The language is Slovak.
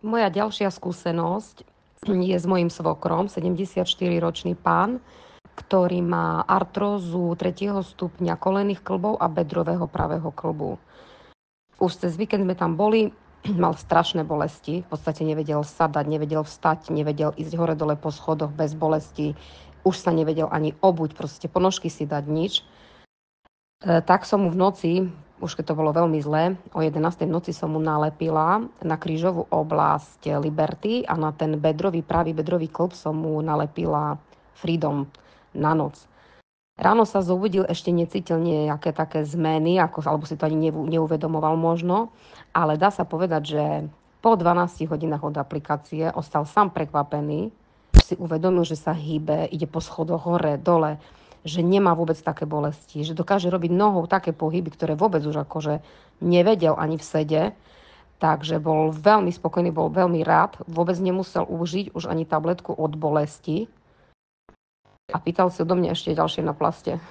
Moja ďalšia skúsenosť je s mojím svokrom, 74-ročný pán, ktorý má artrózu 3. stupňa kolenných kĺbov a bedrového pravého kĺbu. Už cez víkend sme tam boli, mal strašné bolesti, v podstate nevedel sadať, nevedel vstať, nevedel ísť hore-dole po schodoch bez bolesti, už sa nevedel ani obuť, proste ponožky si dať nič. Tak som mu v noci, už keď to bolo veľmi zlé, o 11. v noci som mu nalepila na krížovú oblasť Liberty a na ten pravý bedrový kĺb som mu nalepila Freedom na noc. Ráno sa zobudil, ešte necítil nejaké také zmeny, alebo si to ani neuvedomoval možno, ale dá sa povedať, že po 12 hodinách od aplikácie ostal sám prekvapený, si uvedomil, že sa hýbe, ide po schodoch hore, dole, že nemá vôbec také bolesti, že dokáže robiť nohou také pohyby, ktoré vôbec už akože nevedel ani v sede. Takže bol veľmi spokojný, bol veľmi rád, vôbec nemusel užiť už ani tabletku od bolesti. A pýtal si odo mňa ešte ďalšie na plaste.